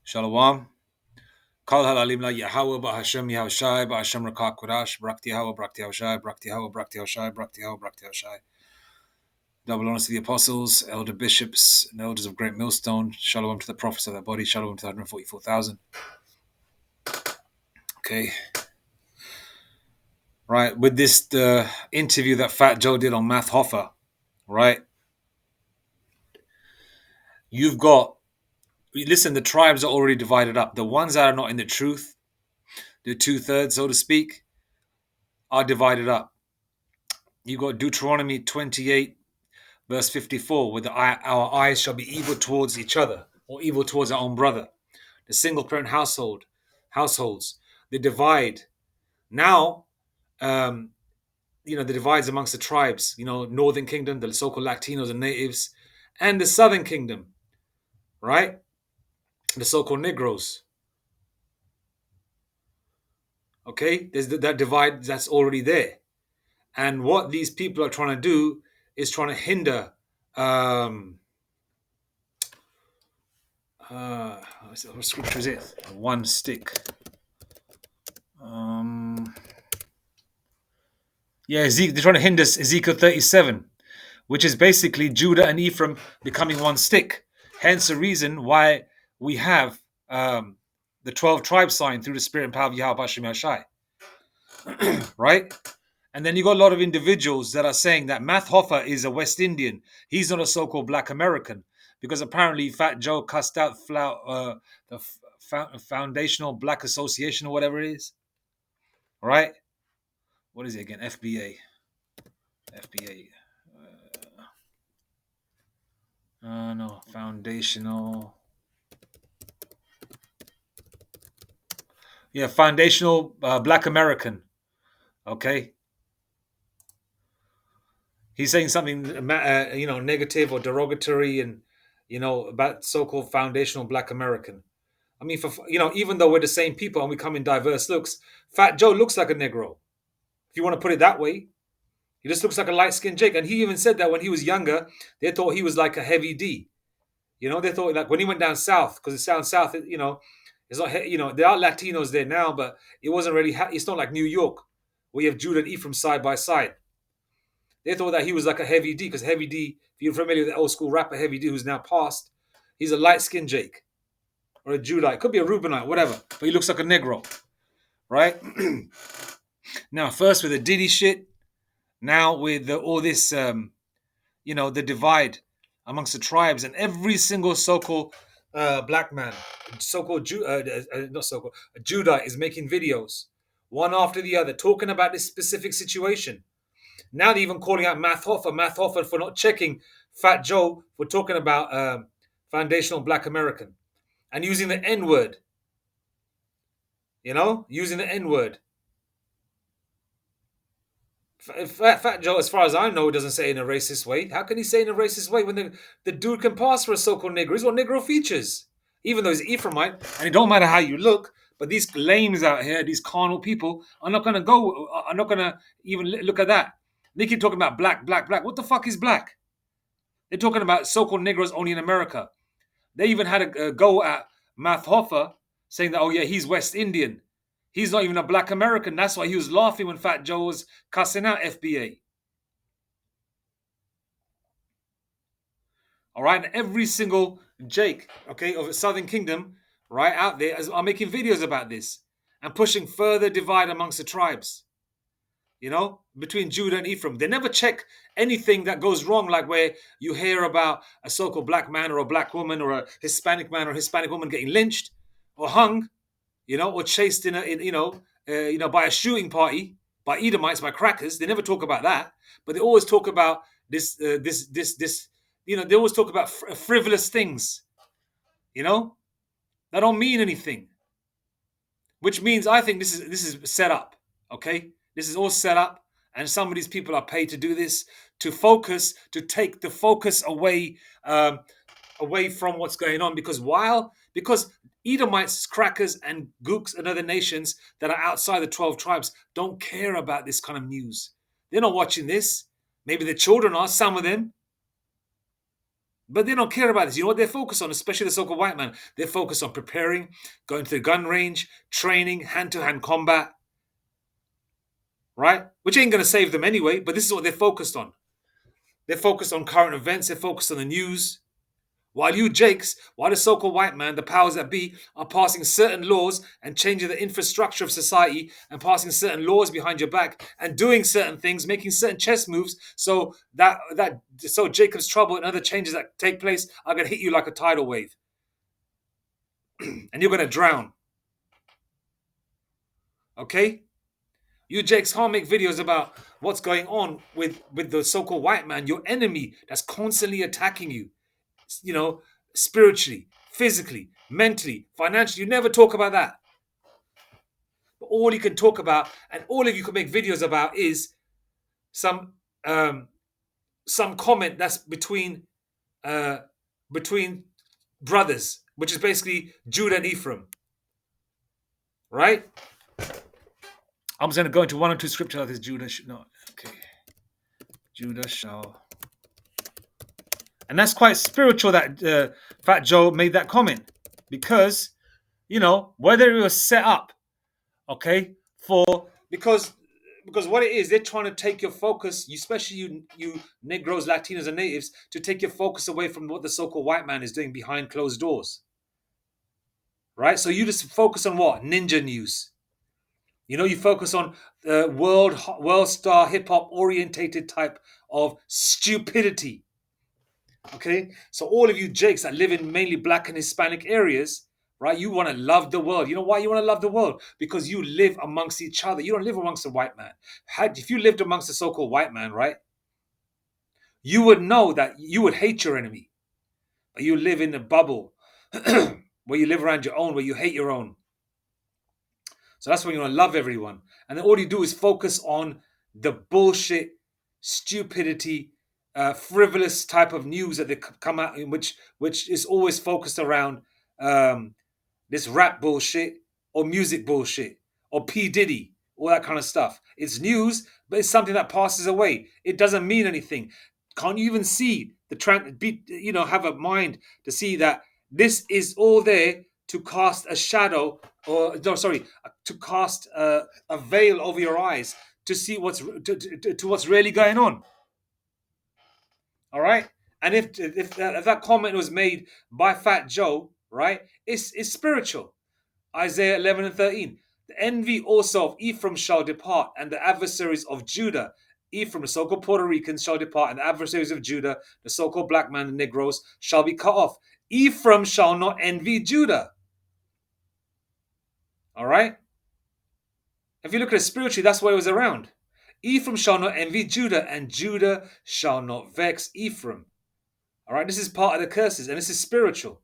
Shalom. Kol halalim la Yahweh ba'Hashem Yahushai ba'Hashem Rakak Kodash Brakti Yahweh Brakti Yahushai Brakti Yahweh Brakti Yahushai Brakti Yahweh Brakti Yahushai. Double honors to the apostles, elder bishops, and elders of Great Millstone. Shalom to the prophets of that body. Shalom to the 144,000. Okay. Right. With this interview that Fat Joe did on Math Hoffa, right? You've got, listen, the tribes are already divided up. The ones that are not in the truth, the 2/3, so to speak, are divided up. You've got Deuteronomy 28, verse 54, where our eyes shall be evil towards each other, or evil towards our own brother. The single parent households, the divide. Now, the divides amongst the tribes, Northern Kingdom, the so-called Latinos and natives, and the Southern Kingdom, right? The so-called Negroes. Okay, there's that divide that's already there. And what these people are trying to do is trying to hinder what scripture is it? One stick. They're trying to hinder Ezekiel 37, which is basically Judah and Ephraim becoming one stick. Hence the reason why we have the 12 tribes sign through the spirit and power of Yahweh Hashem Yashai. Right? And then you got a lot of individuals that are saying that Math Hoffa is a West Indian. He's not a so-called Black American, because apparently Fat Joe cussed out the Foundational Black Association or whatever it is. Right? What is it again? FBA. No, Foundational. Yeah, Foundational Black American. Okay. He's saying something, negative or derogatory, and about so-called foundational Black American. I mean, even though we're the same people and we come in diverse looks, Fat Joe looks like a Negro. If you want to put it that way, he just looks like a light-skinned Jake. And he even said that when he was younger, they thought he was like a heavy D. They thought like when he went down south, because it's down south, it's not, there are Latinos there now, but it wasn't really, it's not like New York, where you have Judah and Ephraim side by side. They thought that he was like a Heavy D, because Heavy D, if you're familiar with the old school rapper Heavy D, who's now passed, he's a light-skinned Jake. Or a Judite. Could be a Reubenite, whatever. But he looks like a Negro. Right? Now, first with the Diddy shit. Now with all this, the divide amongst the tribes. And every single so-called black man, so-called Judite is making videos, one after the other, talking about this specific situation. Now they're even calling out Math Hoffa for not checking Fat Joe for talking about foundational Black American and using the N-word. Using the N-word. Fat Joe, as far as I know, doesn't say in a racist way. How can he say in a racist way when the dude can pass for a so-called Negro? He's got Negro features. Even though he's Ephraimite, and it don't matter how you look, but these lames out here, these carnal people, are not going to even look at that. They keep talking about black. What the fuck is black? They're talking about so-called Negroes only in America. They even had a go at Math Hoffa, saying that, oh yeah, he's West Indian. He's not even a Black American. That's why he was laughing when Fat Joe was cussing out FBA. All right, and every single Jake, okay, of the Southern Kingdom, right out there, are making videos about this and pushing further divide amongst the tribes. Between Judah and Ephraim. They never check anything that goes wrong, like where you hear about a so-called black man or a black woman or a Hispanic man or Hispanic woman getting lynched or hung, or chased by a shooting party, by Edomites, by crackers. They never talk about that, but they always talk about this. They always talk about frivolous things. That don't mean anything. Which means I think this is set up. Okay. This is all set up, and some of these people are paid to do this, to take the focus away from what's going on. Because Edomites, crackers, and gooks and other nations that are outside the 12 tribes don't care about this kind of news. They're not watching this. Maybe the children are, some of them. But they don't care about this. You know what they're focused on, especially the so-called white man? They're focused on preparing, going to the gun range, training, hand-to-hand combat, right? Which ain't going to save them anyway, but this is what they're focused on. They're focused on current events. They're focused on the news. While you jakes, while the so-called white man, the powers that be, are passing certain laws and changing the infrastructure of society and passing certain laws behind your back and doing certain things, making certain chess moves, so so Jacob's trouble and other changes that take place are going to hit you like a tidal wave, and you're going to drown. Okay, you jakes can't make videos about what's going on with the so-called white man, your enemy that's constantly attacking you. You know, spiritually, physically, mentally, financially. You never talk about that. But all you can talk about, and all of you can make videos about, is some um, some comment that's uh, between brothers, which is basically Judah and Ephraim, right? I'm just going to go into one or two scriptures of this. Judah shall, and that's quite spiritual that Fat Joe made that comment, because whether it was set up, okay, for because what it is, they're trying to take your focus, especially you Negroes, Latinos, and natives, to take your focus away from what the so-called white man is doing behind closed doors, right? So you just focus on what? Ninja news. You focus on world star hip hop orientated type of stupidity. Okay, so all of you jakes that live in mainly black and Hispanic areas, right? You want to love the world. You know why you want to love the world? Because you live amongst each other. You don't live amongst the white man. If you lived amongst the so-called white man, right, you would know that you would hate your enemy. But you live in a bubble where you live around your own, where you hate your own. So that's when you want to love everyone. And then all you do is focus on the bullshit, stupidity, frivolous type of news that they come out in, which is always focused around this rap bullshit or music bullshit or P. Diddy, all that kind of stuff. It's news, but it's something that passes away. It doesn't mean anything. Can't you even see have a mind to see that this is all there to cast a shadow, or no, sorry, to cast a veil over your eyes to see what's really going on. All right, and if that comment was made by Fat Joe, right, it's spiritual. Isaiah 11 and 13. The envy also of Ephraim shall depart, and the adversaries of Judah. Ephraim, the so-called Puerto Ricans, shall depart, and the adversaries of Judah, the so-called black man, the Negroes, shall be cut off. Ephraim shall not envy Judah. All right? If you look at it spiritually, that's why it was around. Ephraim shall not envy Judah, and Judah shall not vex Ephraim. All right? This is part of the curses, and this is spiritual.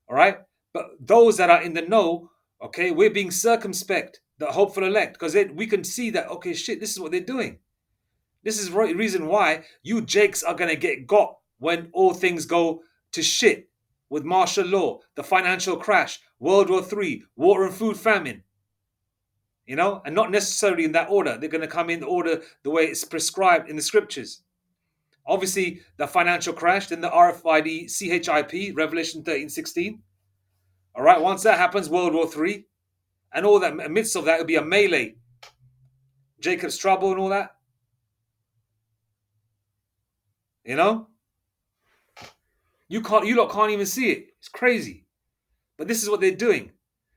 All right? But those that are in the know, okay, we're being circumspect, the hopeful elect, because we can see that, okay, shit, this is what they're doing. This is the reason why you jakes are going to get got when all things go to shit with martial law, the financial crash, World War III, water and food famine. And not necessarily in that order. They're going to come in the order the way it's prescribed in the scriptures. Obviously, the financial crash, then the RFID, CHIP, Revelation 13:16. All right, once that happens, World War III, and all that, amidst of that, it'll be a melee. Jacob's trouble and all that. You lot can't even see it. It's crazy. But this is what they're doing.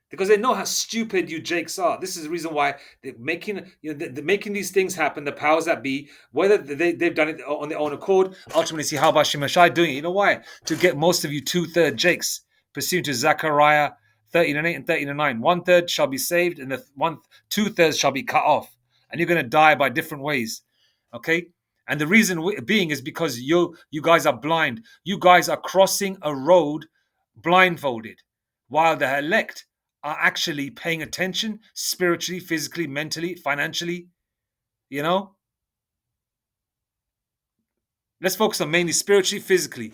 Because they know how stupid you jakes are. This is the reason why they're making, they're making these things happen, the powers that be, whether they've done it on their own accord. Ultimately, see how about Shimashai doing it. You know why? To get most of you 2/3 jakes, pursuant to Zechariah 13 and 8 and 13 and 9. 1/3 shall be saved, and 2/3 shall be cut off. And you're going to die by different ways. Okay? And the reason being is because you guys are blind. You guys are crossing a road blindfolded, while the elect are actually paying attention spiritually, physically, mentally, financially. Let's focus on mainly spiritually, physically,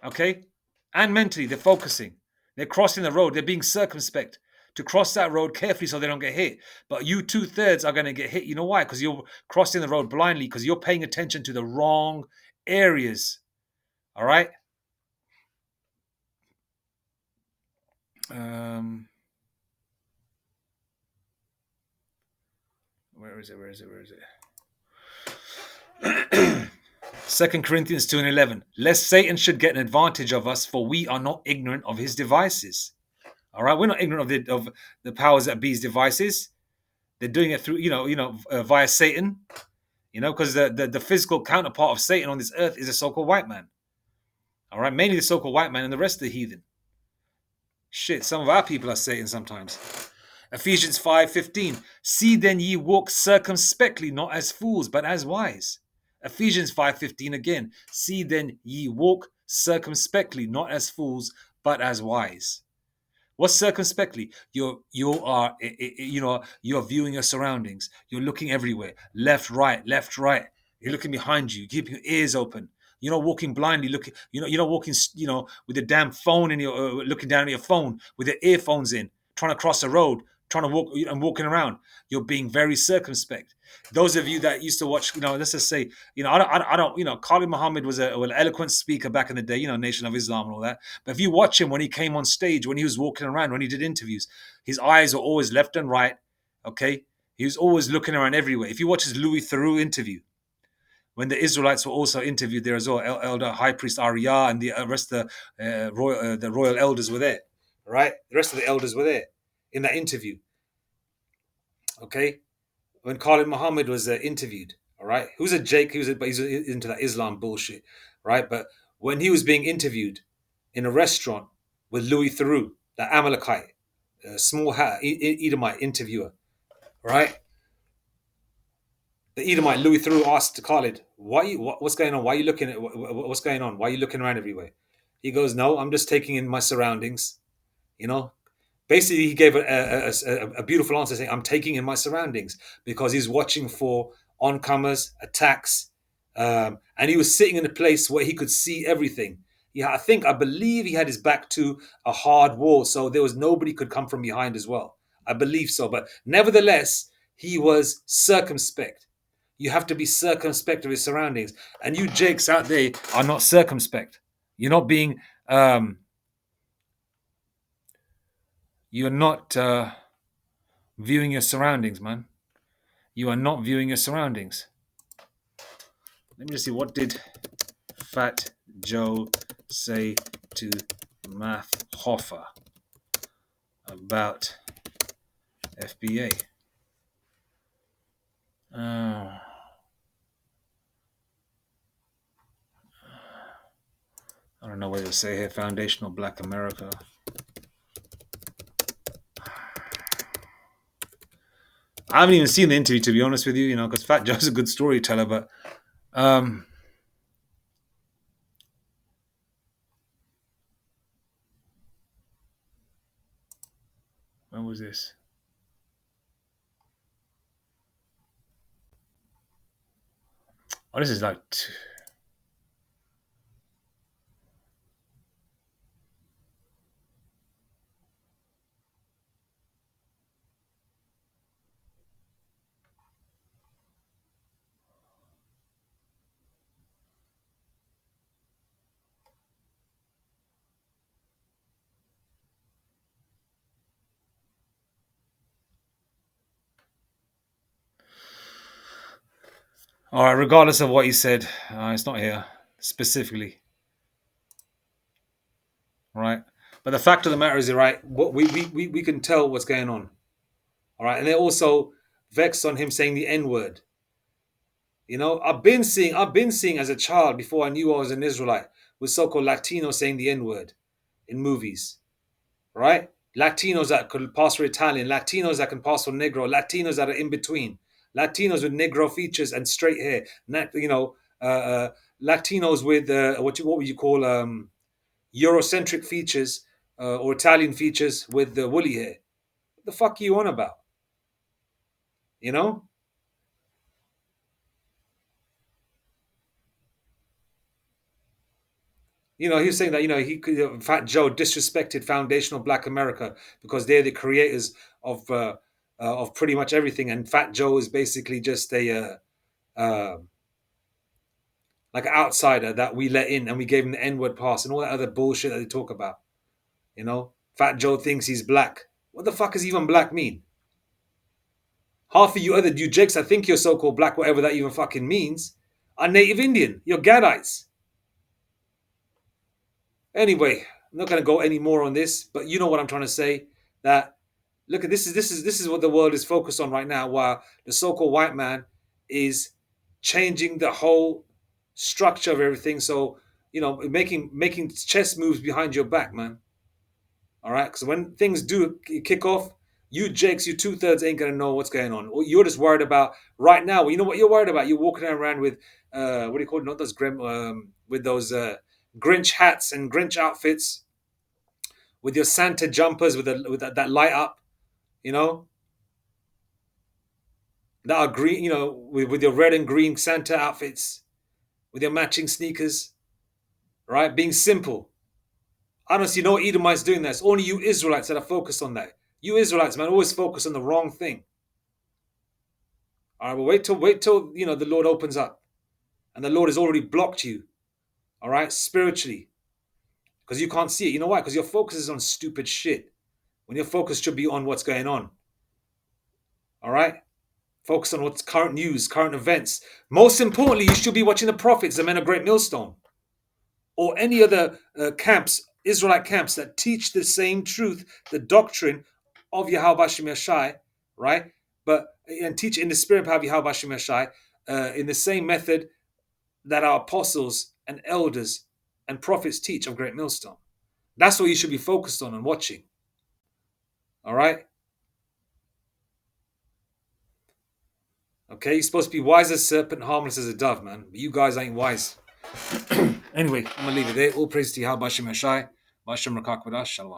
okay? And mentally, they're focusing. They're crossing the road. They're being circumspect to cross that road carefully so they don't get hit. But you 2/3 are going to get hit. You know why? Because you're crossing the road blindly, because you're paying attention to the wrong areas. All right? Um, where is it? Where is it? Where is it? 2 Corinthians 2:11. Lest Satan should get an advantage of us, for we are not ignorant of his devices. All right, we're not ignorant of the powers that be's devices. They're doing it through, via Satan. Because the physical counterpart of Satan on this earth is a so-called white man. All right, mainly the so-called white man and the rest of the heathen. Shit, some of our people are Satan sometimes. Ephesians 5:15. See then ye walk circumspectly, not as fools, but as wise. Ephesians 5:15 again. See then ye walk circumspectly, not as fools, but as wise. What's circumspectly? You're viewing your surroundings. You're looking everywhere, left, right, left, right. You're looking behind you, keeping your ears open. You're not walking blindly, looking. You're not walking, with a damn phone in your, looking down at your phone with your earphones in, trying to cross the road, trying to walk and walking around. You're being very circumspect. Those of you that used to watch, let's just say, I don't, Khalid Muhammad was an eloquent speaker back in the day, Nation of Islam and all that. But if you watch him when he came on stage, when he was walking around, when he did interviews, his eyes were always left and right. Okay, he was always looking around everywhere. If you watch his Louis Theroux interview, when the Israelites were also interviewed there as well, Elder High Priest Arya and the rest of the royal elders were there, right? The rest of the elders were there in that interview. Okay, when Khalid Muhammad was interviewed, all right, who's a Jake? He's into that Islam bullshit, right? But when he was being interviewed in a restaurant with Louis Theroux, the Amalekite, small hat Edomite interviewer, right? The Edomite Louis Theroux asked Khalid, what's going on? Why are you looking at what's going on? Why are you looking around everywhere? He goes, no, I'm just taking in my surroundings. You know, basically he gave a beautiful answer saying, I'm taking in my surroundings because he's watching for oncomers, attacks, and he was sitting in a place where he could see everything. Yeah, I believe he had his back to a hard wall, so there was nobody could come from behind as well. I believe so, but nevertheless, he was circumspect. You have to be circumspect of his surroundings, and you jakes out there are not circumspect. You're not being you're not viewing your surroundings, man. You are not viewing your surroundings. Let me just see, what did Fat Joe say to Math Hoffa about FBA? I don't know what to say here. Foundational Black America. I haven't even seen the interview, to be honest with you, because Fat Joe's a good storyteller, but when was this? Oh, this is like all right. Regardless of what he said, it's not here specifically, right? But the fact of the matter is, right, what we can tell what's going on, all right. And they're also vexed on him saying the N word. I've been seeing as a child before I knew I was an Israelite with so-called Latinos saying the N word in movies, right? Latinos that could pass for Italian, Latinos that can pass for Negro, Latinos that are in between, Latinos with Negro features and straight hair, Latinos with what would you call Eurocentric features or Italian features with the woolly hair. What the fuck are you on about? You know? He was saying that Fat Joe disrespected foundational Black America because they're the creators of pretty much everything, and Fat Joe is basically just a like an outsider that we let in and we gave him the N word pass and all that other bullshit that they talk about. You know, Fat Joe thinks he's black. What the fuck does even black mean? Half of you other you jakes that think you're so-called black, whatever that even fucking means, are native Indian. You're Gadites. Anyway, I'm not gonna go any more on this, but you know what I'm trying to say. That look at this is what the world is focused on right now, while the so-called white man is changing the whole structure of everything. So, making chess moves behind your back, man. All right, because when things do kick off, you Jakes, you two-thirds ain't gonna know what's going on. You're just worried about right now. Well, you know what you're worried about? You're walking around with what do you call it? Not those grim with those Grinch hats and Grinch outfits, with your Santa jumpers with that light up, you know, that are green, with your red and green Santa outfits, with your matching sneakers, right? Being simple. I don't see no Edomites doing that. It's only you Israelites that are focused on that. You Israelites, man, always focus on the wrong thing. All right, well, wait till the Lord opens up, and the Lord has already blocked you. All right, spiritually, because you can't see it. You know why? Because your focus is on stupid shit. When your focus should be on what's going on. All right, focus on what's current news, current events. Most importantly, you should be watching the prophets, the men of Great Millstone, or any other camps, Israelite camps that teach the same truth, the doctrine of Yahweh Shem Yashai, right? And teach in the spirit of Yahweh Shem Yashai, in the same method that our apostles and elders and prophets teach of Great Millstone. That's what you should be focused on and watching. All right? Okay, you're supposed to be wise as a serpent, harmless as a dove, man. But you guys ain't wise. Anyway, I'm going to leave it there. All praise to Yahweh Shem Yashai. Shalom.